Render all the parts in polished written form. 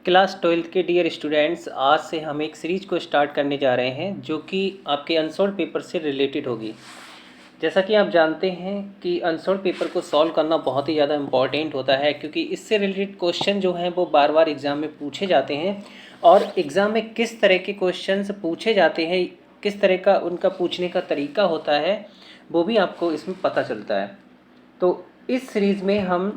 Class 12th के dear students, आज से हम एक सीरीज को स्टार्ट करने जा रहे हैं जो कि आपके अनसॉल्व पेपर से रिलेटेड होगी। जैसा कि आप जानते हैं कि अनसॉल्व पेपर को सॉल्व करना बहुत ही ज़्यादा इम्पॉर्टेंट होता है, क्योंकि इससे रिलेटेड क्वेश्चन जो हैं वो बार बार एग्ज़ाम में पूछे जाते हैं। और एग्ज़ाम में किस तरह के क्वेश्चंस पूछे जाते हैं, किस तरह का उनका पूछने का तरीका होता है, वो भी आपको इसमें पता चलता है। तो इस सीरीज़ में हम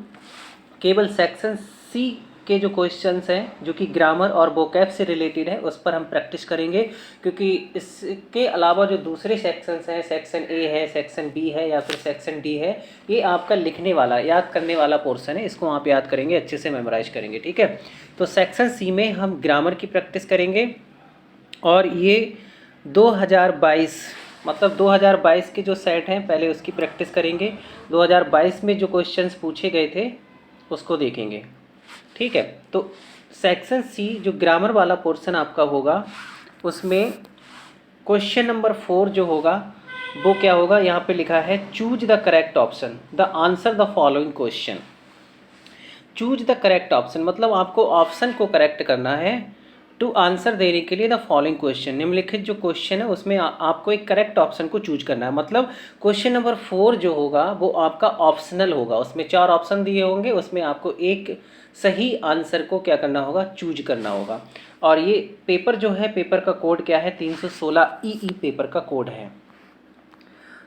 केवल सेक्शन सी के जो क्वेश्चंस हैं जो कि ग्रामर और वोकैब से रिलेटेड है उस पर हम प्रैक्टिस करेंगे, क्योंकि इसके अलावा जो दूसरे सेक्शंस हैं, सेक्शन ए है, सेक्शन बी है या फिर सेक्शन डी है, ये आपका लिखने वाला, याद करने वाला पोर्शन है। इसको आप याद करेंगे, अच्छे से मेमोराइज करेंगे, ठीक है। तो सेक्शन सी में हम ग्रामर की प्रैक्टिस करेंगे और ये 2022 मतलब 2022 के जो सेट हैं पहले उसकी प्रैक्टिस करेंगे। 2022 में जो क्वेश्चंस पूछे गए थे उसको देखेंगे, ठीक है। तो सेक्शन सी जो ग्रामर वाला पोर्शन आपका होगा, उसमें क्वेश्चन नंबर 4 जो होगा वो क्या होगा, यहाँ पे लिखा है choose the correct option, the answer the following question. Choose the correct option मतलब आपको ऑप्शन को करेक्ट करना है। टू आंसर देने के लिए द फॉलोइंग क्वेश्चन, निम्नलिखित जो क्वेश्चन है उसमें आपको एक करेक्ट ऑप्शन को चूज करना है। मतलब क्वेश्चन नंबर 4 जो होगा वो आपका ऑप्शनल होगा, उसमें 4 ऑप्शन दिए होंगे, उसमें आपको एक सही आंसर को क्या करना होगा, चूज करना होगा। और ये पेपर जो है, पेपर का कोड क्या है, 316 ई पेपर का कोड है।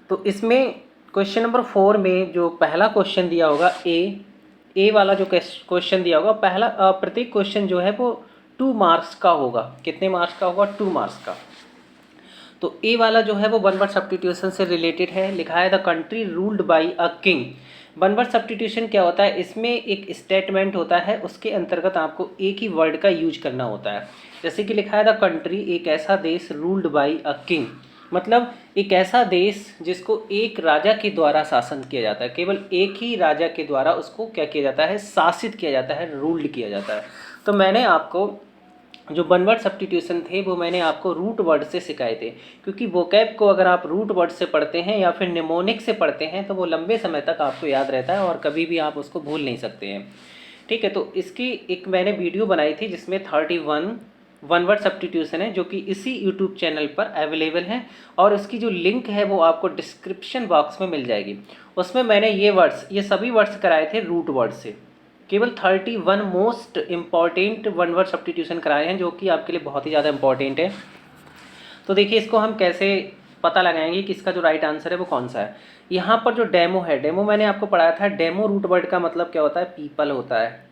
तो इसमें क्वेश्चन नंबर 4 में जो पहला क्वेश्चन दिया होगा ए वाला जो क्वेश्चन दिया होगा, पहला प्रत्येक क्वेश्चन जो है वो 2 मार्क्स का होगा। कितने मार्क्स का होगा, 2 मार्क्स का। तो ए वाला जो है वो वन वर्ड सब्स्टिट्यूशन से रिलेटेड है। लिखा है the country ruled by a king. One word substitution क्या होता है, इसमें एक स्टेटमेंट होता है, उसके अंतर्गत आपको एक ही वर्ड का यूज करना होता है। जैसे कि लिखा है द कंट्री, एक ऐसा देश, रूल्ड बाई अ किंग मतलब एक ऐसा देश जिसको एक राजा के द्वारा शासन किया जाता है, केवल एक ही राजा के द्वारा उसको क्या किया जाता है, शासित किया जाता है, रूल्ड किया जाता है। तो मैंने आपको जो वन वर्ड सब्स्टिट्यूशन थे वो मैंने आपको रूट वर्ड से सिखाए थे, क्योंकि वोकैब को अगर आप रूट वर्ड से पढ़ते हैं या फिर निमोनिक से पढ़ते हैं तो वो लंबे समय तक आपको याद रहता है और कभी भी आप उसको भूल नहीं सकते हैं, ठीक है। तो इसकी एक मैंने वीडियो बनाई थी जिसमें 31 वन वर्ड सब्स्टिट्यूशन है, जो कि इसी यूट्यूब चैनल पर अवेलेबल है और उसकी जो लिंक है वो आपको डिस्क्रिप्शन बॉक्स में मिल जाएगी। उसमें मैंने ये सभी वर्ड्स कराए थे रूट वर्ड से। केवल 31 most important one word substitution कराए हैं जो कि आपके लिए बहुत ही ज़्यादा इंपॉर्टेंट है। तो देखिए इसको हम कैसे पता लगाएंगे कि इसका जो राइट आंसर है वो कौन सा है। यहाँ पर जो डेमो है, डेमो मैंने आपको पढ़ाया था, डेमो रूट वर्ड का मतलब क्या होता है, पीपल होता है।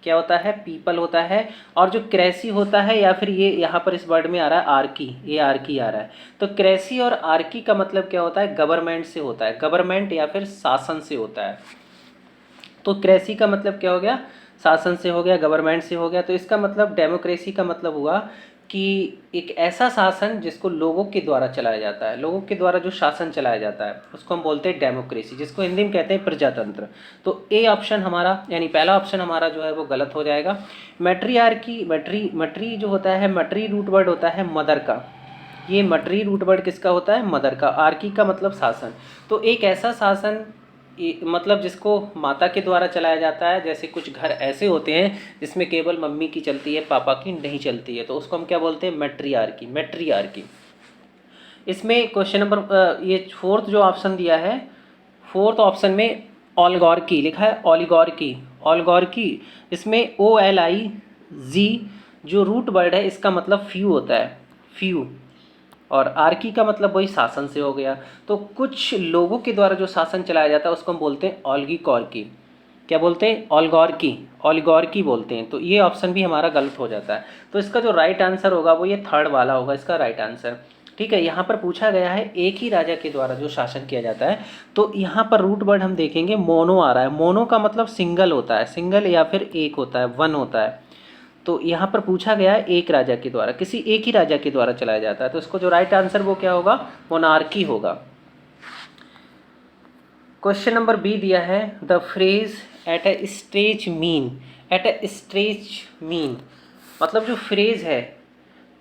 क्या होता है, पीपल होता है। और जो क्रेसी होता है, या फिर ये यहाँ पर इस वर्ड में आ रहा है आर्की, ये आर्की आ रहा है। तो क्रेसी और आर्की का मतलब क्या होता है, गवर्नमेंट से होता है, गवर्नमेंट या फिर शासन से होता है। तो क्रेसी का मतलब क्या हो गया, शासन से हो गया, गवर्नमेंट से हो गया। तो इसका मतलब डेमोक्रेसी का मतलब हुआ कि एक ऐसा शासन जिसको लोगों के द्वारा चलाया जाता है, लोगों के द्वारा जो शासन चलाया जाता है उसको हम बोलते हैं डेमोक्रेसी, जिसको हिंदी में कहते हैं प्रजातंत्र। तो ए ऑप्शन हमारा, यानी पहला ऑप्शन हमारा जो है वो गलत हो जाएगा। मैट्रियार्की, मट्री जो होता है, मट्री रूट वर्ड होता है मदर का। ये मट्री रूट वर्ड किसका होता है, मदर का। आर्की का मतलब शासन। तो एक ऐसा शासन मतलब जिसको माता के द्वारा चलाया जाता है। जैसे कुछ घर ऐसे होते हैं जिसमें केवल मम्मी की चलती है, पापा की नहीं चलती है, तो उसको हम क्या बोलते हैं, मैट्रियार्की, मैट्रियार्की। इसमें क्वेश्चन नंबर ये फोर्थ जो ऑप्शन दिया है, फोर्थ ऑप्शन में ऑलिगार्की लिखा है, ऑलिगार्की, ऑलिगार्की। इसमें OLIG जो रूट वर्ड है इसका मतलब फ्यू होता है, फ्यू। और आर्की का मतलब वही शासन से हो गया। तो कुछ लोगों के द्वारा जो शासन चलाया जाता है उसको हम बोलते हैं ऑल्गिकॉर्की। क्या बोलते हैं, ऑल्गॉर्की, ऑलिगॉर्की बोलते हैं। तो ये ऑप्शन भी हमारा गलत हो जाता है। तो इसका जो राइट आंसर होगा वो ये थर्ड वाला होगा, इसका राइट आंसर, ठीक है। यहाँ पर पूछा गया है एक ही राजा के द्वारा जो शासन किया जाता है। तो यहाँ पर रूट वर्ड हम देखेंगे, मोनो आ रहा है। मोनो का मतलब सिंगल होता है, सिंगल या फिर एक होता है, वन होता है। तो यहाँ पर पूछा गया है एक राजा के द्वारा, किसी एक ही राजा के द्वारा चलाया जाता है। तो इसको जो राइट आंसर वो क्या होगा, मोनार्की होगा। क्वेश्चन नंबर बी दिया है the phrase at a stretch mean, at a stretch mean मतलब जो फ्रेज है,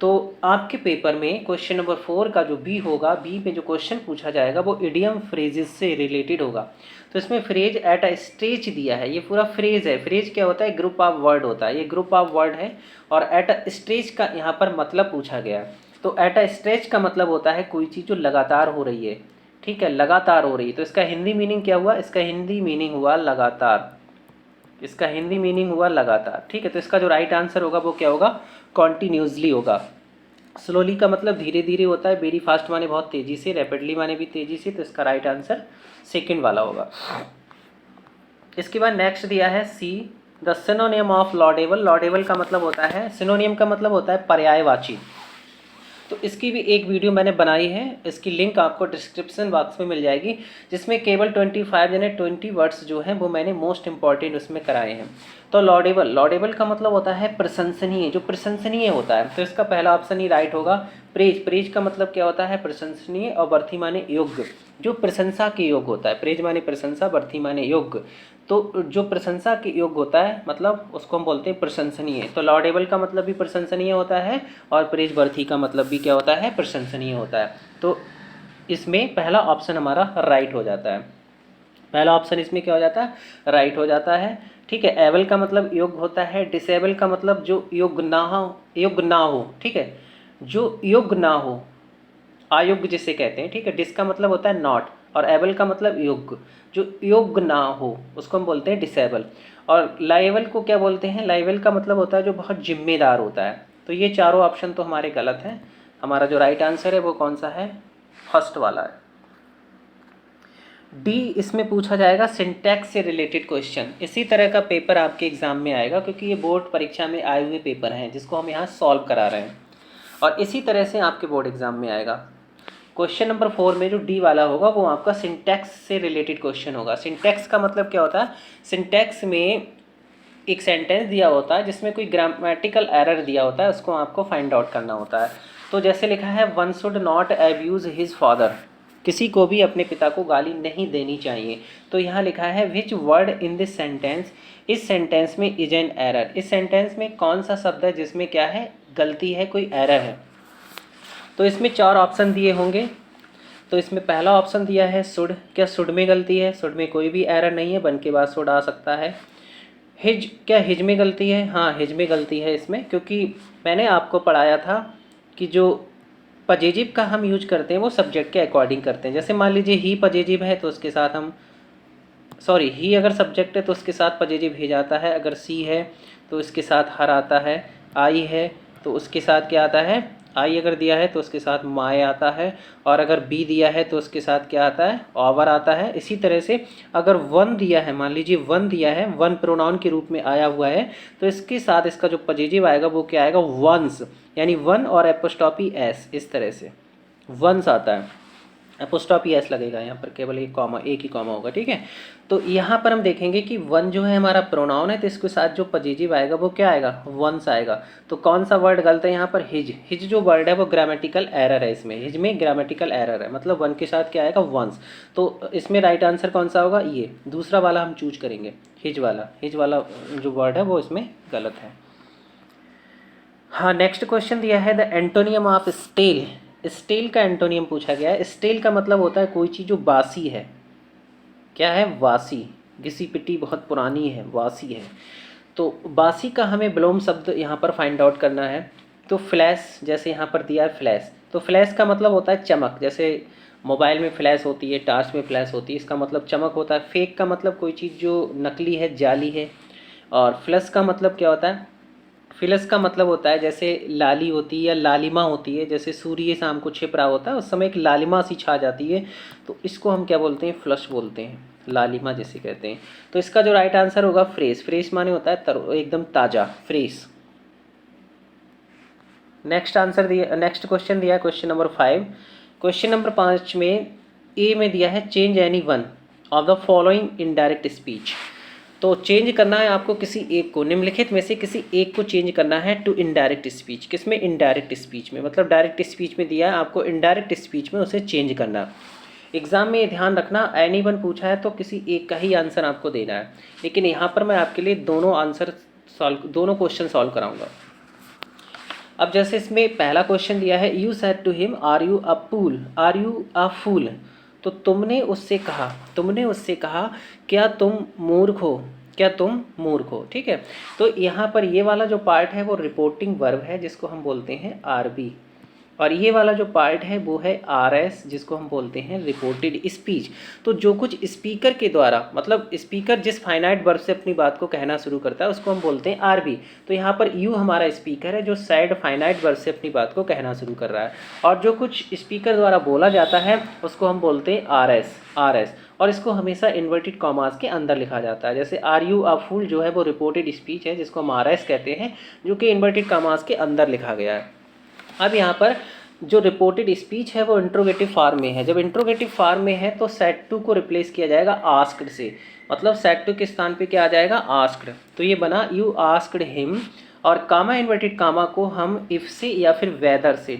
तो आपके पेपर में क्वेश्चन नंबर 4 का जो बी होगा, बी में जो क्वेश्चन पूछा जाएगा वो इडियम फ्रेजेस से रिलेटेड होगा। तो इसमें फ्रेज एट अ स्टेज दिया है, ये पूरा फ्रेज है। फ्रेज क्या होता है? ग्रुप ऑफ वर्ड होता है, ये ग्रुप ऑफ वर्ड है। और एट अ स्टेज का यहाँ पर मतलब पूछा गया है। तो एट अ स्टेज का मतलब होता है कोई चीज़ जो लगातार हो रही है, ठीक है, लगातार हो रही है। तो इसका हिंदी मीनिंग क्या हुआ? इसका हिंदी मीनिंग हुआ लगातार, इसका हिंदी मीनिंग हुआ लगातार, ठीक है। तो इसका जो राइट आंसर होगा वो क्या होगा? कॉन्टिन्यूसली होगा। स्लोली का मतलब धीरे धीरे होता है, वेरी फास्ट माने बहुत तेज़ी से, रैपिडली माने भी तेज़ी से। तो इसका राइट आंसर सेकंड वाला होगा। इसके बाद नेक्स्ट दिया है C, the synonym of laudable. Laudable का मतलब होता है, सिनोनियम का मतलब होता है पर्यायवाची। तो इसकी भी एक वीडियो मैंने बनाई है, इसकी लिंक आपको डिस्क्रिप्शन बॉक्स में मिल जाएगी, जिसमें केवल 25 यानी 20 वर्ड्स जो हैं वो मैंने मोस्ट इंपॉर्टेंट उसमें कराए हैं। तो लॉडेबल, लॉडेबल का मतलब होता है प्रशंसनीय, जो प्रशंसनीय होता है। तो इसका पहला ऑप्शन ही राइट होगा। प्रेज, प्रेज का मतलब क्या होता है? प्रशंसनीय। और बर्थी माने योग्य, जो प्रशंसा के योग्य होता है। प्रेज माने प्रशंसा, बर्थी माने योग्य। तो जो प्रशंसा के योग्य होता है मतलब उसको हम बोलते हैं प्रशंसनीय। तो लॉडेबल का मतलब भी प्रशंसनीय होता है और प्रेज बर्थी का मतलब भी क्या होता है? प्रशंसनीय होता है। तो इसमें पहला ऑप्शन हमारा राइट हो जाता है, पहला ऑप्शन इसमें क्या हो जाता है? राइट हो जाता है, ठीक है। एबल का मतलब योग्य होता है। डिसेबल का मतलब जो योग्य ना हो, योग्य ना हो, ठीक है, जो योग्य ना हो, अयोग्य जिसे कहते हैं, ठीक है। डिस का मतलब होता है नॉट, और एबल का मतलब योग्य, जो योग्य ना हो उसको हम बोलते हैं डिसेबल। और लाइबल को क्या बोलते हैं? लाइबल का मतलब होता है जो बहुत जिम्मेदार होता है। तो ये चारों ऑप्शन तो हमारे गलत हैं। हमारा जो राइट आंसर है वो कौन सा है? फर्स्ट वाला है। डी, इसमें पूछा जाएगा सिंटैक्स से रिलेटेड क्वेश्चन। इसी तरह का पेपर आपके एग्जाम में आएगा, क्योंकि ये बोर्ड परीक्षा में आए हुए पेपर हैं जिसको हम यहाँ सॉल्व करा रहे हैं, और इसी तरह से आपके बोर्ड एग्जाम में आएगा। क्वेश्चन नंबर 4 में जो डी वाला होगा वो आपका सिंटैक्स से रिलेटेड क्वेश्चन होगा। सिंटैक्स का मतलब क्या होता है? सिंटैक्स में एक सेंटेंस दिया होता है जिसमें कोई ग्रामेटिकल एरर दिया होता है, उसको आपको फाइंड आउट करना होता है। तो जैसे लिखा है, one should not abuse his father, किसी को भी अपने पिता को गाली नहीं देनी चाहिए। तो यहाँ लिखा है which word in this sentence, इस सेंटेंस में इज एन एरर। इस सेंटेंस में कौन सा शब्द है जिसमें क्या है? गलती है, कोई एरर है। तो इसमें 4 ऑप्शन दिए होंगे। तो इसमें पहला ऑप्शन दिया है शुड। क्या शुड में गलती है? शुड में कोई भी एरर नहीं है, बन के बाद शुड आ सकता है। हिज, क्या हिज में गलती है? हाँ, हिज में गलती है इसमें, क्योंकि मैंने आपको पढ़ाया था कि जो पजेजिव का हम यूज करते हैं वो सब्जेक्ट के अकॉर्डिंग करते हैं। जैसे मान लीजिए ही पजेजिव है तो उसके साथ हम, सॉरी, ही अगर सब्जेक्ट है तो उसके साथ पजेजिव ही जाता है। अगर सी है तो इसके साथ हर आता है। आई है तो उसके साथ क्या आता है? आई अगर दिया है तो उसके साथ माय आता है। और अगर बी दिया है तो उसके साथ क्या आता है? ओवर आता है। इसी तरह से अगर वन दिया है, मान लीजिए वन दिया है, वन प्रोनाउन के रूप में आया हुआ है, तो इसके साथ इसका जो पजेजिव आएगा वो क्या आएगा? वंस, यानी वन और एपोस्ट्रॉफी एस, इस तरह से वंस आता है। एपोस्ट्रॉफी एस लगेगा यहाँ पर, केवल एक कॉमा, एक ही कॉमा होगा, ठीक है। तो यहाँ पर हम देखेंगे कि वन जो है हमारा प्रोनाउन है, तो इसके साथ जो पजेजिव आएगा वो क्या आएगा? वंस आएगा। तो कौन सा वर्ड गलत है यहाँ पर? हिज। हिज जो वर्ड है वो ग्रामेटिकल एरर है, इसमें हिज में ग्रामेटिकल एरर है, मतलब वन के साथ क्या आएगा? वंस। तो इसमें राइट आंसर कौन सा होगा? ये दूसरा वाला हम चूज करेंगे, हिज वाला। हिज वाला जो वर्ड है वो इसमें गलत है। हाँ, नेक्स्ट क्वेश्चन दिया है the antonym of stale. Stale का एंटोनियम पूछा गया है। स्टेल का मतलब होता है कोई चीज़ जो बासी है। क्या है? वासी, घिसी पिटी, बहुत पुरानी है, वासी है। तो बासी का हमें विलोम शब्द यहाँ पर फाइंड आउट करना है। तो फ्लैश, जैसे यहाँ पर दिया है फ्लैश, तो फ्लैश का मतलब होता है चमक। जैसे मोबाइल में फ्लैश होती है, टार्च में फ्लैश होती है, इसका मतलब चमक होता है। फेक का मतलब कोई चीज़ जो नकली है, जाली है। और फ्लश का मतलब क्या होता है? फ्लश का मतलब होता है जैसे लाली होती है या लालिमा होती है, जैसे सूर्य शाम को छिप रहा होता है उस समय एक लालिमा सी छा जाती है, तो इसको हम क्या बोलते हैं? फ्लश बोलते हैं, लालिमा जिसे कहते हैं। तो इसका जो राइट आंसर होगा फ्रेश। फ्रेश माने होता है एकदम ताज़ा, फ्रेश। नेक्स्ट आंसर दिया, नेक्स्ट क्वेश्चन दिया है क्वेश्चन नंबर 5। क्वेश्चन नंबर 5 में ए में दिया है change any one of the following indirect speech. तो चेंज करना है आपको किसी एक को, निम्नलिखित में से किसी एक को चेंज करना है टू इनडायरेक्ट स्पीच। किसमें? इनडायरेक्ट स्पीच में, मतलब डायरेक्ट स्पीच में दिया है, आपको इनडायरेक्ट स्पीच में उसे चेंज करना। एग्जाम में ध्यान रखना, एनी वन पूछा है तो किसी एक का ही आंसर आपको देना है, लेकिन यहाँ पर मैं आपके लिए दोनों आंसर सॉल्व, दोनों क्वेश्चन सॉल्व कराऊंगा। अब जैसे इसमें पहला क्वेश्चन दिया है, you said to him are you a fool. तो तुमने उससे कहा क्या तुम मूर्ख हो, क्या तुम मूर्ख हो। ठीक है, तो यहाँ पर ये वाला जो पार्ट है वो रिपोर्टिंग वर्ब है जिसको हम बोलते हैं आरबी, और ये वाला जो पार्ट है वो है आरएस जिसको हम बोलते हैं रिपोर्टेड स्पीच। तो जो कुछ स्पीकर के द्वारा, मतलब स्पीकर जिस फाइनाइट वर्ब से अपनी बात को कहना शुरू करता है उसको हम बोलते हैं आरबी। तो यहाँ पर यू हमारा स्पीकर है जो सैड फाइनाइट वर्ब से अपनी बात को कहना शुरू कर रहा है, और जो कुछ स्पीकर द्वारा बोला जाता है उसको हम बोलते हैं आरएस, और इसको हमेशा इन्वर्टेड कॉमास के अंदर लिखा जाता है। जैसे आर यू अ फूल जो है वो रिपोर्टेड स्पीच है जिसको हम आरएस कहते हैं, जो कि इन्वर्टेड कॉमास के अंदर लिखा गया है। अब यहाँ पर जो रिपोर्टेड स्पीच है वो इंट्रोगेटिव फार्म में है। जब इंट्रोगेटिव फार्म में है तो सेड टू को रिप्लेस किया जाएगा आस्क्ड से, मतलब सेड टू के स्थान पे क्या आ जाएगा, आस्क्ड। तो ये बना यू आस्क्ड हिम, और कामा इन्वर्टेड कामा को हम इफ से या फिर वेदर से,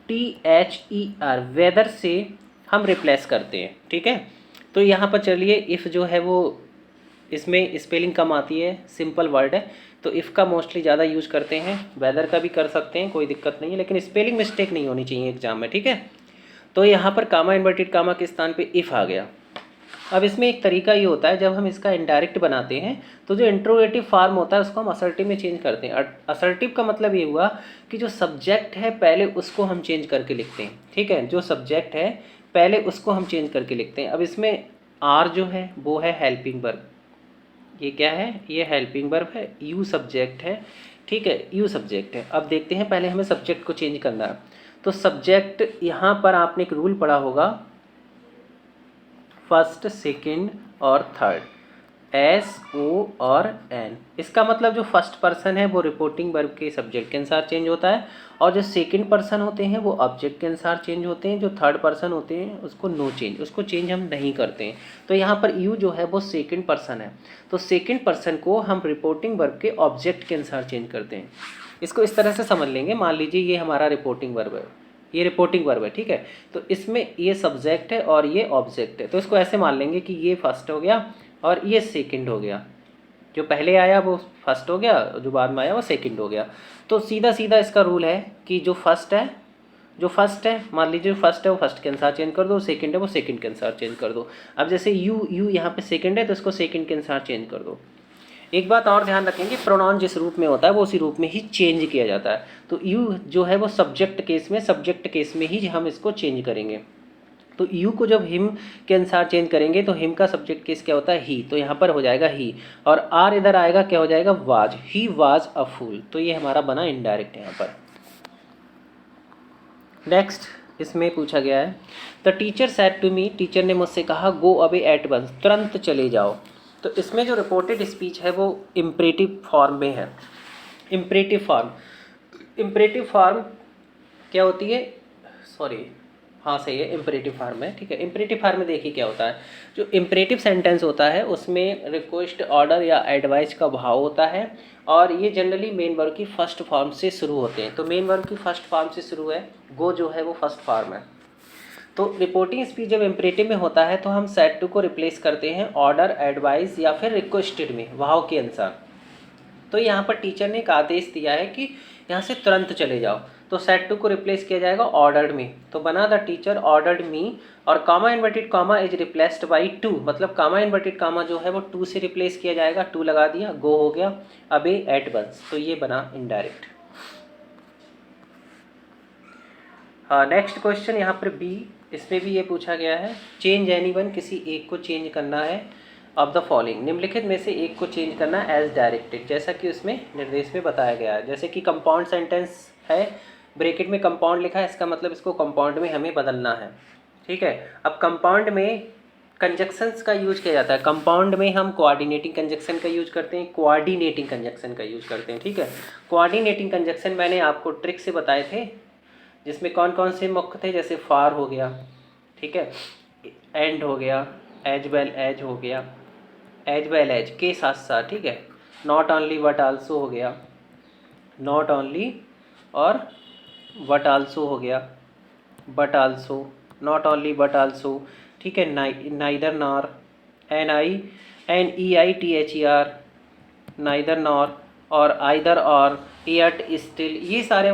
WHETHER वेदर से हम रिप्लेस करते हैं। ठीक है, तो यहाँ पर चलिए इफ़ जो है वो इसमें स्पेलिंग कम आती है, सिंपल वर्ड है, तो इफ़ का मोस्टली ज़्यादा यूज़ करते हैं। वेदर का भी कर सकते हैं, कोई दिक्कत नहीं है, लेकिन स्पेलिंग मिस्टेक नहीं होनी चाहिए एग्जाम में। ठीक है, तो यहाँ पर कामा इन्वर्टेड कामा के स्थान पे इफ़ आ गया। अब इसमें एक तरीका ये होता है, जब हम इसका इनडायरेक्ट बनाते हैं तो जो इंट्रोगेटिव फार्म होता है उसको हम असर्टिव में चेंज करते हैं। असर्टिव का मतलब ये हुआ कि जो सब्जेक्ट है पहले उसको हम चेंज करके लिखते हैं। ठीक है, जो सब्जेक्ट है पहले उसको हम चेंज करके लिखते हैं। अब इसमें आर जो है वो है हेल्पिंग वर्ब, ये क्या है, ये हेल्पिंग वर्ब है, यू सब्जेक्ट है। ठीक है, यू सब्जेक्ट है। अब देखते हैं, पहले हमें सब्जेक्ट को चेंज करना है। तो सब्जेक्ट यहाँ पर आपने एक रूल पढ़ा होगा, फर्स्ट, सेकंड और थर्ड, SO और N। इसका मतलब जो फर्स्ट पर्सन है वो रिपोर्टिंग वर्ब के सब्जेक्ट के अनुसार चेंज होता है, और जो सेकंड पर्सन होते हैं वो ऑब्जेक्ट के अनुसार चेंज होते हैं, जो थर्ड पर्सन होते हैं उसको नो चेंज, उसको चेंज हम नहीं करते हैं। तो यहाँ पर यू जो है वो सेकंड पर्सन है, तो सेकंड पर्सन को हम रिपोर्टिंग वर्ब के ऑब्जेक्ट के अनुसार चेंज करते हैं। इसको इस तरह से समझ लेंगे, मान लीजिए ये हमारा रिपोर्टिंग वर्ब है, ये रिपोर्टिंग वर्ब है। ठीक है, तो इसमें ये सब्जेक्ट है और ये ऑब्जेक्ट है, तो इसको ऐसे मान लेंगे कि ये फर्स्ट हो गया और ये सेकंड हो गया। जो पहले आया वो फर्स्ट हो गया, जो बाद में आया वो सेकंड हो गया। तो सीधा सीधा इसका रूल है कि जो फर्स्ट है, मान लीजिए जो फर्स्ट है वो फर्स्ट के अनुसार चेंज कर दो, सेकंड है वो सेकंड के अनुसार चेंज कर दो। अब जैसे यू यहाँ पे सेकंड है तो इसको सेकंड के अनुसार चेंज कर दो। एक बात और ध्यान रखेंगे, प्रोनाउन जिस रूप में होता है वो उसी रूप में ही चेंज किया जाता है। तो यू जो है वो सब्जेक्ट केस में ही हम इसको चेंज करेंगे। तो यू को जब हिम के अनुसार चेंज करेंगे तो हिम का सब्जेक्ट केस क्या होता है, ही, तो यहाँ पर हो जाएगा ही, और आर इधर आएगा, क्या हो जाएगा, was, he was a fool. तो ये हमारा बना इनडायरेक्ट यहाँ पर। नेक्स्ट इसमें पूछा गया है, the teacher said to me, teacher ने मुझसे कहा, गो अवे एट वंस, तुरंत चले जाओ। तो इसमें जो रिपोर्टेड स्पीच है वो इम्परेटिव फॉर्म में है। इम्परेटिव फॉर्म क्या होती है, सॉरी, हाँ सही है, इम्परेटिव फॉर्म है। ठीक है, इम्परेटिव फॉर्म में देखिए क्या होता है, जो इम्परेटिव सेंटेंस होता है उसमें रिक्वेस्ट, ऑर्डर या एडवाइस का भाव होता है, और ये जनरली मेन वर्ब की फर्स्ट फॉर्म से शुरू होते हैं। तो मेन वर्ब की फर्स्ट फॉर्म से शुरू है, गो जो है वो फर्स्ट फॉर्म है। तो रिपोर्टिंग स्पीच जब इम्परेटिव में होता है तो हम सेड टू को रिप्लेस करते हैं ऑर्डर, एडवाइस या फिर रिक्वेस्टेड में, भाव के अनुसार। तो यहाँ पर टीचर ने एक आदेश दिया है कि यहाँ से तुरंत चले जाओ, तो सेड टू को रिप्लेस किया जाएगा ऑर्डर्ड में। तो बना द टीचर ऑर्डर्ड मी, और comma inverted comma is replaced by to, मतलब कामा इन्वर्टेड कामा जो है वो टू से रिप्लेस किया जाएगा, टू लगा दिया, गो हो गया, अबे एट वंस, तो ये बना इनडायरेक्ट। हाँ, नेक्स्ट क्वेश्चन यहाँ पर बी, इसमें भी ये पूछा गया है, चेंज एनीवन, किसी एक को चेंज करना है, ऑफ द फॉलोइंग, निम्नलिखित में से एक को चेंज करना एज डायरेक्टेड, जैसा कि उसमें निर्देश में बताया गया है। जैसे कि कंपाउंड सेंटेंस है, ब्रैकेट में कंपाउंड लिखा है, इसका मतलब इसको कंपाउंड में हमें बदलना है। ठीक है, अब कंपाउंड में कंजक्शंस का यूज किया जाता है। कंपाउंड में हम कोऑर्डिनेटिंग कंजक्शन का यूज करते हैं, कोऑर्डिनेटिंग कंजक्शन का यूज करते हैं। ठीक है, कोऑर्डिनेटिंग कंजक्शन मैंने आपको ट्रिक से बताए थे, जिसमें कौन कौन से मुख्य थे, जैसे फार हो गया, ठीक है, एंड हो गया, एज वेल एज हो गया, एज वेल एज के साथ साथ, ठीक है, नॉट ओनली बट आल्सो हो गया, नॉट ओनली और बट आल्सो हो गया, but also, not only but also, ठीक है, neither nor, NINEITHER, neither nor, और आइदर और यट स्टिल, ये सारे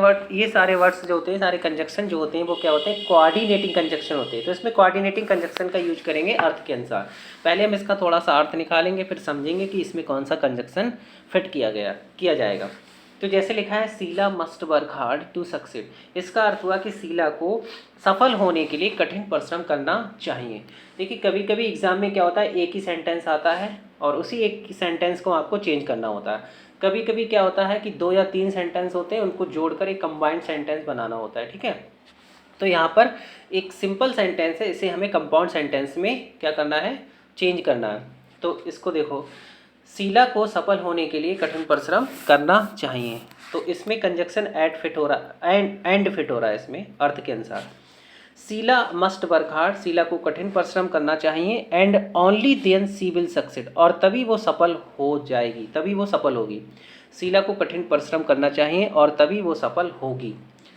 वर्ड्स जो होते हैं, सारे कंजक्शन जो होते हैं वो क्या होते हैं, कोऑर्डिनेटिंग कंजक्शन होते हैं। तो इसमें कोऑर्डिनेटिंग कंजक्शन का यूज करेंगे अर्थ के अनुसार। पहले हम इसका थोड़ा सा अर्थ निकालेंगे, फिर समझेंगे कि इसमें कौन सा कंजक्शन फिट किया जाएगा। तो जैसे लिखा है Sheela must work hard to succeed, इसका अर्थ हुआ कि शीला को सफल होने के लिए कठिन परिश्रम करना चाहिए। देखिए कभी कभी एग्जाम में क्या होता है, एक ही सेंटेंस आता है और उसी एक सेंटेंस को आपको चेंज करना होता है। कभी कभी क्या होता है कि 2 या 3 सेंटेंस होते हैं, उनको जोड़कर एक कंबाइंड सेंटेंस बनाना होता है, ठीक है। तो यहाँ पर एक सिंपल सेंटेंस है, इसे हमें कंपाउंड सेंटेंस में क्या करना है, चेंज करना है। तो इसको देखो, शीला को सफल होने के लिए कठिन परिश्रम करना चाहिए। तो इसमें कंजक्शन एड फिट हो रहा, एंड फिट हो रहा है इसमें अर्थ के अनुसार। Sheela must work hard, Sheela को कठिन परिश्रम करना चाहिए, and only then she will succeed, और तभी वो सफल हो जाएगी, तभी वो सफल होगी। शीला को कठिन परिश्रम करना चाहिए और तभी वो सफल होगी।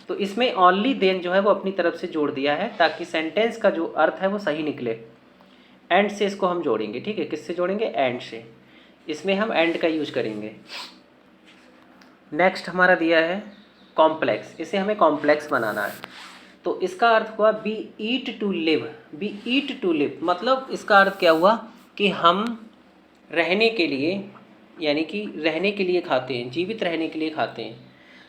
तो इसमें ओनली देन जो है वो अपनी तरफ से जोड़ दिया है ताकि सेंटेंस का जो अर्थ है वो सही निकले। एंड से इसको हम जोड़ेंगे, ठीक है, किससे जोड़ेंगे, एंड से। इसमें हम एंड का यूज करेंगे। नेक्स्ट हमारा दिया है कॉम्प्लेक्स, इसे हमें कॉम्प्लेक्स बनाना है। तो इसका अर्थ हुआ B eat to live, B eat to live मतलब इसका अर्थ क्या हुआ कि हम रहने के लिए, यानी कि रहने के लिए खाते हैं, जीवित रहने के लिए खाते हैं।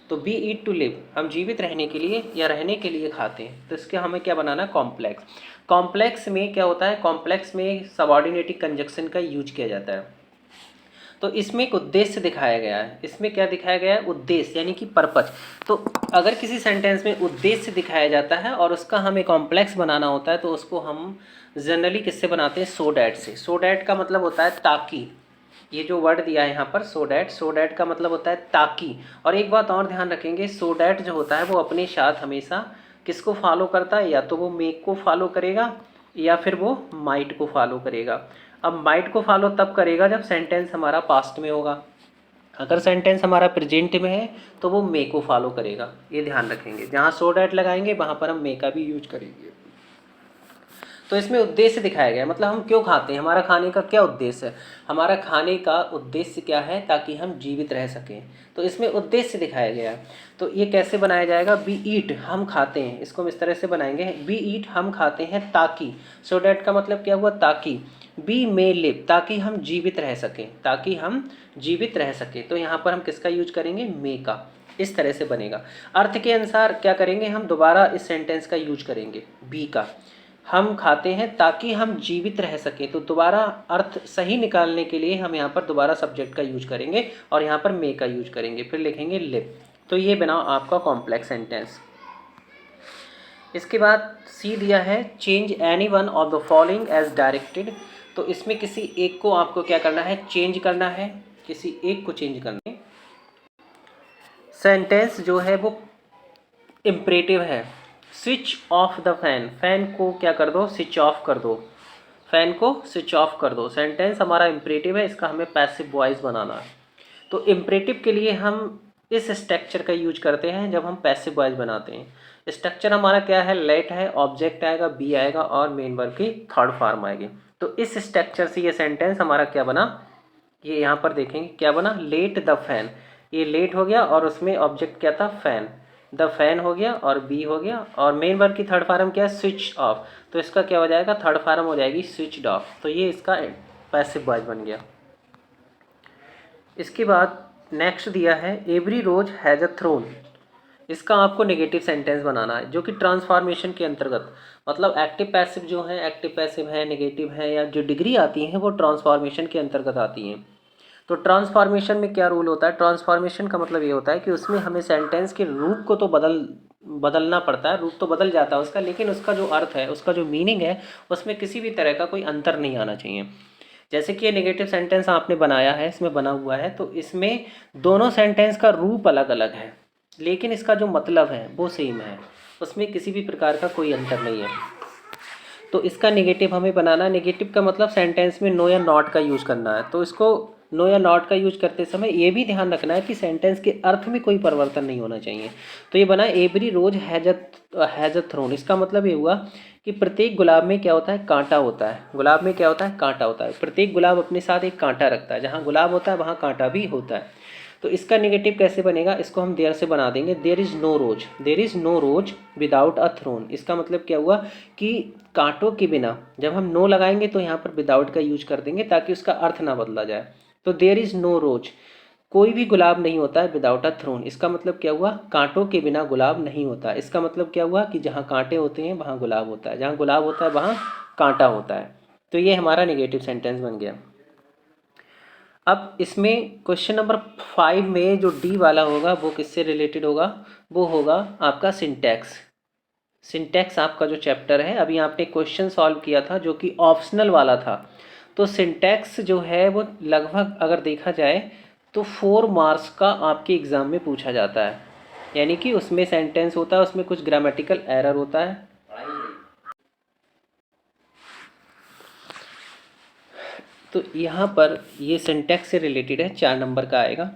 तो बी ईट टू लिव, हम जीवित रहने के लिए या रहने के लिए खाते हैं। तो इसके हमें क्या बनाना है, कॉम्प्लेक्स। कॉम्प्लेक्स में क्या होता है, कॉम्प्लेक्स में सबऑर्डिनेटिंग कंजक्शन का यूज किया जाता है। तो इसमें एक उद्देश्य दिखाया गया है, इसमें क्या दिखाया गया है, उद्देश्य यानी कि पर्पज। तो अगर किसी सेंटेंस में उद्देश्य दिखाया जाता है और उसका हमें कॉम्प्लेक्स बनाना होता है तो उसको हम जनरली किससे बनाते हैं, सो डैट से। सो डैट का मतलब होता है ताकि, ये जो वर्ड दिया है यहाँ पर सो डैट का मतलब होता है ताकि। और एक बात और ध्यान रखेंगे, सो डैट जो होता है वो अपने साथ हमेशा किसको फॉलो करता है, या तो वो मेक को फॉलो करेगा या फिर वो माइट को फॉलो करेगा। अब माइट को फॉलो तब करेगा जब सेंटेंस हमारा पास्ट में होगा, अगर सेंटेंस हमारा प्रेजेंट में है तो वो मे को फॉलो करेगा। ये ध्यान रखेंगे, जहाँ सो डैट लगाएंगे वहाँ पर हम मे का भी यूज करेंगे। तो इसमें उद्देश्य दिखाया गया है, मतलब हम क्यों खाते हैं, हमारा खाने का क्या उद्देश्य है। हमारा खाने का उद्देश्य क्या है, ताकि हम जीवित रह सकें। तो इसमें उद्देश्य दिखाया गया है। तो ये कैसे बनाया जाएगा, बी ईट हम खाते हैं, इसको हम इस तरह से बनाएंगे, बी ईट हम खाते हैं ताकि, सो डैट का मतलब क्या हुआ, ताकि, बी मे लिव ताकि हम जीवित रह सकें, ताकि हम जीवित रह सकें। तो यहाँ पर हम किसका यूज करेंगे, मे का। इस तरह से बनेगा। अर्थ के अनुसार क्या करेंगे, हम दोबारा इस सेंटेंस का यूज करेंगे, बी का। हम खाते हैं ताकि हम जीवित रह सकें, तो दोबारा अर्थ सही निकालने के लिए हम यहाँ पर दोबारा सब्जेक्ट का यूज करेंगे और यहाँ पर मे का यूज करेंगे, फिर लिखेंगे लिव। तो ये बना आपका कॉम्प्लेक्स सेंटेंस। इसके बाद सी दिया है change any one of the following as directed. तो इसमें किसी एक को आपको क्या करना है, चेंज करना है, किसी एक को चेंज करना है। सेंटेंस जो है वो इम्परेटिव है, switch off the fan, fan को क्या कर दो, स्विच ऑफ कर दो, फैन को स्विच ऑफ कर दो। सेंटेंस हमारा इम्परेटिव है, इसका हमें पैसिव वॉइस बनाना है। तो इम्परेटिव के लिए हम इस स्ट्रक्चर का यूज करते हैं जब हम पैसिव वॉइस बनाते हैं। स्ट्रक्चर हमारा क्या है, लेट है, ऑब्जेक्ट आएगा, बी आएगा और मेन वर्ब की थर्ड फॉर्म आएगी। तो इस स्ट्रक्चर से ये सेंटेंस हमारा क्या बना, ये यहाँ पर देखेंगे क्या बना, लेट द फैन। ये लेट हो गया और उसमें ऑब्जेक्ट क्या था, फैन, द फैन हो गया और बी हो गया और मेन वर्ब की थर्ड फॉर्म क्या है, स्विच ऑफ। तो इसका क्या हो जाएगा, थर्ड फॉर्म हो जाएगी स्विच्ड ऑफ। तो ये इसका पैसिव वॉइस बन गया। इसके बाद नेक्स्ट दिया है every rose has a thorn. इसका आपको नेगेटिव सेंटेंस बनाना है जो कि ट्रांसफॉर्मेशन के अंतर्गत, मतलब एक्टिव पैसिव जो है, एक्टिव पैसिव है, नेगेटिव है, या जो डिग्री आती हैं वो ट्रांसफॉर्मेशन के अंतर्गत आती हैं। तो ट्रांसफॉर्मेशन में क्या रूल होता है, ट्रांसफॉर्मेशन का मतलब ये होता है कि उसमें हमें सेंटेंस के रूप को तो बदलना पड़ता है, रूप तो बदल जाता है उसका, लेकिन उसका जो अर्थ है, उसका जो मीनिंग है, उसमें किसी भी तरह का कोई अंतर नहीं आना चाहिए। जैसे कि ये नेगेटिव सेंटेंस आपने बनाया है, इसमें बना हुआ है, तो इसमें दोनों सेंटेंस का रूप अलग अलग है लेकिन इसका जो मतलब है वो सेम है, उसमें किसी भी प्रकार का कोई अंतर नहीं है। तो इसका नेगेटिव हमें बनाना, नेगेटिव का मतलब सेंटेंस में नो या नॉट का यूज़ करना है। तो इसको नो या नॉट का यूज करते समय ये भी ध्यान रखना है कि सेंटेंस के अर्थ में कोई परिवर्तन नहीं होना चाहिए। तो ये बना every rose has a thorn. इसका मतलब ये हुआ कि प्रत्येक गुलाब में क्या होता है, कांटा होता है। गुलाब में क्या होता है, कांटा होता है। प्रत्येक गुलाब अपने साथ एक कांटा रखता है, जहाँ गुलाब होता है वहाँ कांटा भी होता है। तो इसका नेगेटिव कैसे बनेगा, इसको हम देयर से बना देंगे, there is no rose, there is no rose without a thorn. इसका मतलब क्या हुआ कि कांटों के बिना, जब हम नो लगाएंगे तो यहाँ पर विदाउट का यूज कर देंगे ताकि उसका अर्थ ना बदला जाए। तो देयर इज़ नो रोज, कोई भी गुलाब नहीं होता है विदाउट अ थ्रोन। इसका मतलब क्या हुआ, कांटों के बिना गुलाब नहीं होता। इसका मतलब क्या हुआ कि जहाँ कांटे होते हैं वहाँ गुलाब होता है, जहाँ गुलाब होता है वहाँ कांटा होता है। तो ये हमारा नेगेटिव सेंटेंस बन गया। अब इसमें क्वेश्चन नंबर 5 में जो डी वाला होगा वो किससे रिलेटेड होगा, वो होगा आपका सिंटैक्स। सिंटैक्स आपका जो चैप्टर है, अभी आपने क्वेश्चन सॉल्व किया था जो कि ऑप्शनल वाला था। तो सिंटैक्स जो है वो लगभग अगर देखा जाए तो 4 मार्क्स का आपके एग्ज़ाम में पूछा जाता है, यानी कि उसमें सेंटेंस होता है, उसमें कुछ ग्रामेटिकल एरर होता है। तो यहाँ पर ये सिंटैक्स से रिलेटेड है, 4 नंबर का आएगा।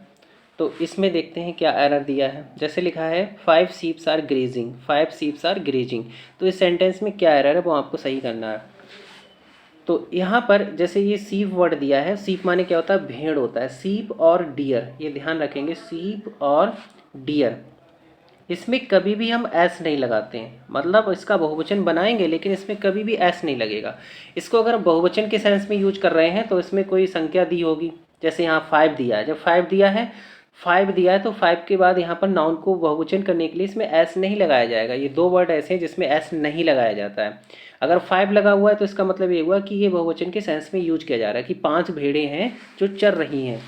तो इसमें देखते हैं क्या एरर दिया है। जैसे लिखा है 5 sheeps are grazing, 5 sheeps are grazing. तो इस सेंटेंस में क्या एरर है वो आपको सही करना है। तो यहाँ पर जैसे ये सीप वर्ड दिया है, सीप माने क्या होता है, भेड़ होता है। सीप और डियर, ये ध्यान रखेंगे, सीप और डियर, इसमें कभी भी हम एस नहीं लगाते हैं। मतलब इसका बहुवचन बनाएंगे लेकिन इसमें कभी भी एस नहीं लगेगा। इसको अगर हम बहुवचन के सेंस में यूज कर रहे हैं तो इसमें कोई संख्या दी होगी, जैसे यहाँ 5 दिया है। जब 5 दिया है, 5 दिया है तो 5 के बाद यहाँ पर नाउन को बहुवचन करने के लिए इसमें एस नहीं लगाया जाएगा। ये 2 वर्ड ऐसे हैं जिसमें एस नहीं लगाया जाता है। अगर 5 लगा हुआ है तो इसका मतलब ये हुआ कि ये बहुवचन के सेंस में यूज किया जा रहा है कि 5 भेड़ें हैं जो चर रही हैं।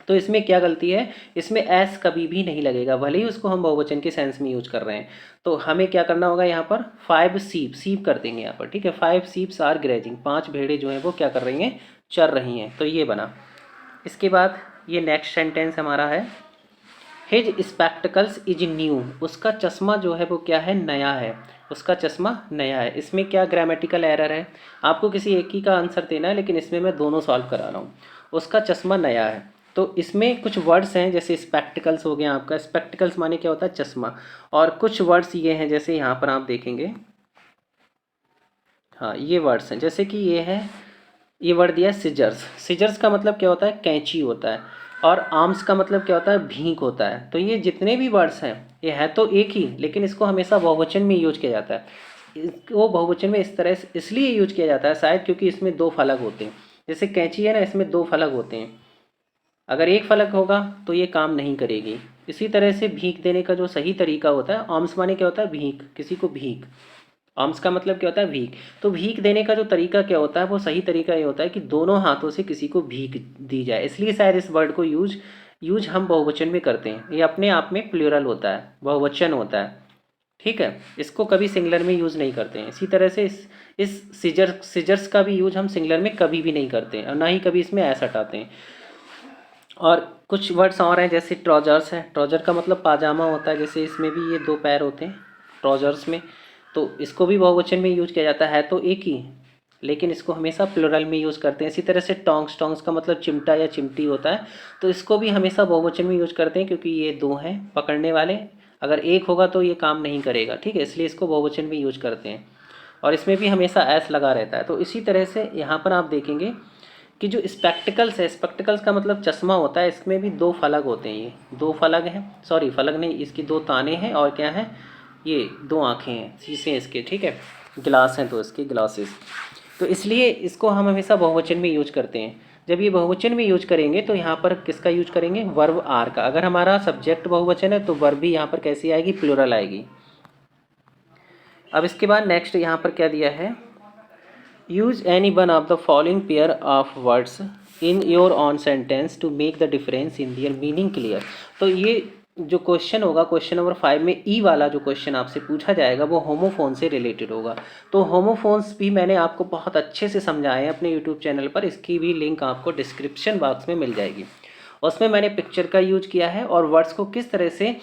तो इसमें क्या गलती है, इसमें एस कभी भी नहीं लगेगा, भले ही उसको हम बहुवचन के सेंस में यूज कर रहे हैं। तो हमें क्या करना होगा, यहाँ पर 5 सीप, सीप कर देंगे यहाँ पर, ठीक है। 5 सीप्स आर ग्रेजिंग, 5 भेड़ें जो हैं वो क्या कर रही हैं, चर रही हैं। तो ये बना। इसके बाद ये नेक्स्ट सेंटेंस हमारा है, हिज स्पेक्टिकल्स इज न्यू, उसका चश्मा जो है वो क्या है, नया है। उसका चश्मा नया है। इसमें क्या ग्रामेटिकल एरर है, आपको किसी एक ही का आंसर देना है लेकिन इसमें मैं दोनों सॉल्व करा रहा हूँ। उसका चश्मा नया है, तो इसमें कुछ वर्ड्स हैं जैसे स्पेक्टिकल्स हो गया आपका, स्पेक्टिकल्स माने क्या होता है, चश्मा। और कुछ वर्ड्स ये हैं जैसे यहाँ पर आप देखेंगे, हाँ ये वर्ड्स हैं, जैसे कि ये है, ये वर्ड दिया है सिजर्स। सिजर्स का मतलब क्या होता है, कैंची होता है। और आर्म्स का मतलब क्या होता है, भीख होता है। तो ये जितने भी वर्ड्स हैं ये है तो एक ही, लेकिन इसको हमेशा बहुवचन में यूज किया जाता है। इसको बहुवचन में इस तरह से इसलिए यूज किया जाता है शायद क्योंकि इसमें 2 फलक होते हैं। जैसे कैंची है ना, इसमें 2 फलक होते हैं, अगर एक फलक होगा तो ये काम नहीं करेगी। इसी तरह से भीख देने का जो सही तरीका होता है, आर्म्स माने क्या होता है, भीख, किसी को भीख, आर्म्स का मतलब क्या होता है, भीख। तो भीख देने का जो तरीका क्या होता है, वो सही तरीका ये होता है कि दोनों हाथों से किसी को भीख दी जाए। इसलिए शायद इस वर्ड को यूज हम बहुवचन में करते हैं। ये अपने आप में प्लूरल होता है, बहुवचन होता है, ठीक है। इसको कभी सिंगुलर में यूज़ नहीं करते हैं। इसी तरह से इस सिजर्स का भी यूज हम सिंगुलर में कभी भी नहीं करते हैं और ना ही कभी इसमें एस हटाते हैं। और कुछ वर्ड्स और हैं जैसे ट्राउजर्स है, ट्राउजर का मतलब पाजामा होता है, जैसे इसमें भी ये 2 पैर होते हैं ट्राउजर्स में, तो इसको भी बहुवचन में यूज किया जाता है तो एक ही, लेकिन इसको हमेशा प्लूरल में यूज़ करते हैं। इसी तरह से टोंग्स, टोंग्स का मतलब चिमटा या चिमटी होता है, तो इसको भी हमेशा बहुवचन में यूज करते हैं क्योंकि ये 2 हैं पकड़ने वाले, अगर एक होगा तो ये काम नहीं करेगा, ठीक है, इसलिए इसको बहुवचन में यूज करते हैं। और इसमें भी हमेशा एस लगा रहता है। तो इसी तरह से यहाँ पर आप देखेंगे कि जो स्पेक्टिकल्स है, स्पेक्टिकल्स का मतलब चश्मा होता है, इसमें भी 2 फलक होते हैं। ये 2 फलक हैं, सॉरी फलक नहीं, इसकी 2 ताने हैं और क्या है, ये 2 आँखें हैं, शीशे हैं इसके, ठीक है, गिलास हैं तो इसके ग्लासेस। तो इसलिए इसको हम हमेशा बहुवचन में यूज करते हैं। जब ये बहुवचन में यूज करेंगे तो यहाँ पर किसका यूज करेंगे, वर्ब आर का। अगर हमारा सब्जेक्ट बहुवचन है तो वर्ब भी यहाँ पर कैसी आएगी, प्लूरल आएगी। अब इसके बाद नेक्स्ट यहाँ पर क्या दिया है, use any one of the following pair of words in your own sentence to make the difference in their meaning clear. तो ये जो क्वेश्चन होगा क्वेश्चन नंबर 5 में ई वाला जो क्वेश्चन आपसे पूछा जाएगा वो होमोफोन से रिलेटेड होगा। तो होमोफोन्स भी मैंने आपको बहुत अच्छे से समझाए हैं अपने यूट्यूब चैनल पर, इसकी भी लिंक आपको डिस्क्रिप्शन बॉक्स में मिल जाएगी। उसमें मैंने पिक्चर का यूज किया है और वर्ड्स को किस तरह से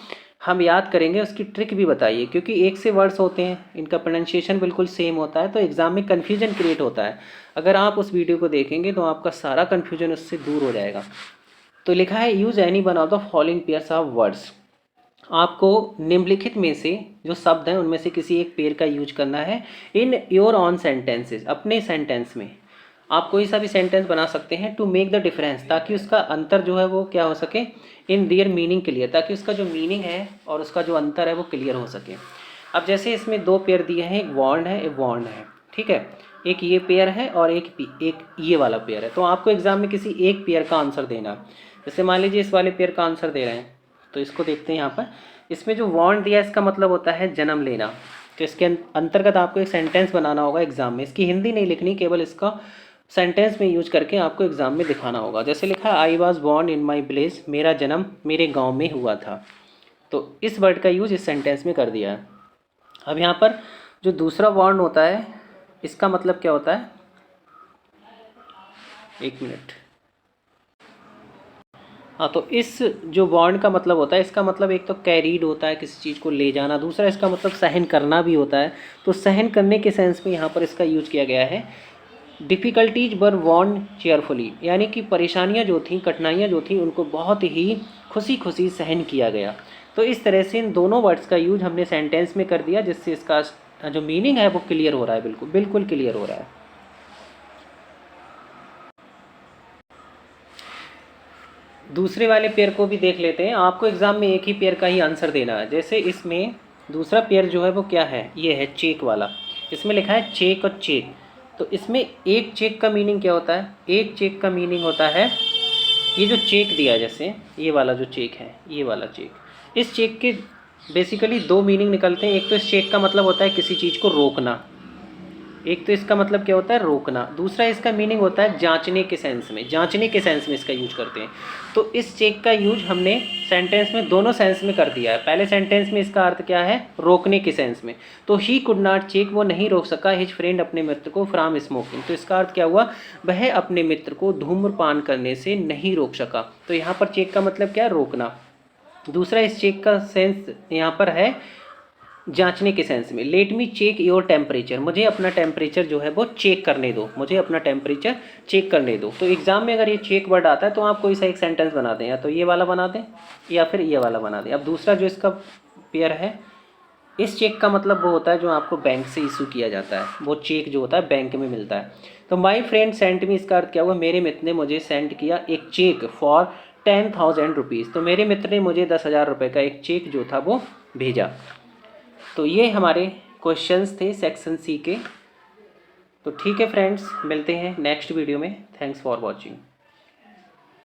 हम याद करेंगे उसकी ट्रिक भी बताइए, क्योंकि एक से वर्ड्स होते हैं, इनका प्रोनाउंसिएशन बिल्कुल सेम होता है तो एग्ज़ाम में कन्फ्यूजन क्रिएट होता है। अगर आप उस वीडियो को देखेंगे तो आपका सारा कन्फ्यूजन उससे दूर हो जाएगा। तो लिखा है use any one of the following pairs of words, आपको निम्नलिखित में से जो शब्द हैं उनमें से किसी एक पेयर का यूज करना है इन योर ऑन सेंटेंसेस, अपने सेंटेंस में। आप कोई सा भी सेंटेंस बना सकते हैं टू मेक द डिफरेंस, ताकि उसका अंतर जो है वो क्या हो सके, इन देयर मीनिंग क्लियर, ताकि उसका जो मीनिंग है और उसका जो अंतर है वो क्लियर हो सके। अब जैसे इसमें दो पेयर दिए हैं, एक वॉन्ड है एक वॉन्ड है, ठीक है, एक ये पेयर है और एक ये वाला पेयर है। तो आपको एग्जाम में किसी एक पेयर का आंसर देना है। जैसे मान लीजिए इस वाले पेयर का आंसर दे रहे हैं, तो इसको देखते हैं यहाँ पर। इसमें जो वॉन्ड दिया है इसका मतलब होता है जन्म लेना। तो इसके अंतर्गत आपको एक सेंटेंस बनाना होगा एग्जाम में। इसकी हिंदी नहीं लिखनी, केवल इसका सेंटेंस में यूज करके आपको एग्जाम में दिखाना होगा। जैसे लिखा है I was born in my village, मेरा जन्म मेरे गाँव में हुआ था। तो इस वर्ड का यूज इस सेंटेंस में कर दिया है। अब यहाँ पर जो दूसरा वॉन्ड होता है इसका मतलब क्या होता है, एक मिनट, हाँ, तो इस जो बॉन्ड का मतलब होता है, इसका मतलब एक तो कैरीड होता है, किसी चीज़ को ले जाना, दूसरा इसका मतलब सहन करना भी होता है। तो सहन करने के सेंस में यहाँ पर इसका यूज किया गया है। डिफ़िकल्टीज वर वॉन्ड चेयरफुली, यानी कि परेशानियाँ जो थी, कठिनाइयाँ जो थी, उनको बहुत ही खुशी खुशी सहन किया गया। तो इस तरह से इन दोनों वर्ड्स का यूज हमने सेंटेंस में कर दिया, जिससे इसका जो मीनिंग है वो क्लियर हो रहा है, बिल्कुल बिल्कुल क्लियर हो रहा है। दूसरे वाले पेयर को भी देख लेते हैं। आपको एग्ज़ाम में एक ही पेयर का ही आंसर देना है। जैसे इसमें दूसरा पेयर जो है वो क्या है, ये है चेक वाला। इसमें लिखा है चेक और चेक। तो इसमें एक चेक का मीनिंग क्या होता है, एक चेक का मीनिंग होता है, ये जो चेक दिया है, जैसे ये वाला जो चेक है, ये वाला चेक, इस चेक के बेसिकली दो मीनिंग निकलते हैं। एक तो इस चेक का मतलब होता है किसी चीज़ को रोकना, एक तो इसका मतलब क्या होता है, रोकना। दूसरा इसका मीनिंग होता है जांचने के सेंस में, जांचने के सेंस में इसका यूज करते हैं। तो इस चेक का यूज हमने सेंटेंस में दोनों सेंस में कर दिया है। पहले सेंटेंस में इसका अर्थ क्या है, रोकने के सेंस में। तो ही कुड नॉट चेक, वो नहीं रोक सका, हिज फ्रेंड अपने मित्र को, फ्रॉम स्मोकिंग। तो इसका अर्थ क्या हुआ, वह अपने मित्र को धूम्रपान करने से नहीं रोक सका। तो यहाँ पर चेक का मतलब क्या है, रोकना। दूसरा इस चेक का सेंस यहाँ पर है जांचने के सेंस में। Let me check your temperature, मुझे अपना टेम्परेचर जो है वो चेक करने दो, मुझे अपना टेम्परेचर चेक करने दो। तो एग्जाम में अगर ये चेक वर्ड आता है तो आप कोई सा एक सेंटेंस बना दें, या तो ये वाला बना दें या फिर ये वाला बना दें। अब दूसरा जो इसका पेयर है, इस चेक का मतलब वो होता है जो आपको बैंक से इशू किया जाता है, वो चेक जो होता है बैंक में मिलता है। तो माई फ्रेंड सेंट मी, इसका अर्थ क्या हुआ, मेरे मित्र ने मुझे सेंड किया एक चेक फॉर 10,000 रुपीज़। तो मेरे मित्र ने मुझे 10,000 रुपये का एक चेक जो था वो भेजा। तो ये हमारे क्वेश्चंस थे सेक्शन सी के। तो ठीक है फ्रेंड्स, मिलते हैं नेक्स्ट वीडियो में। Thanks for watching.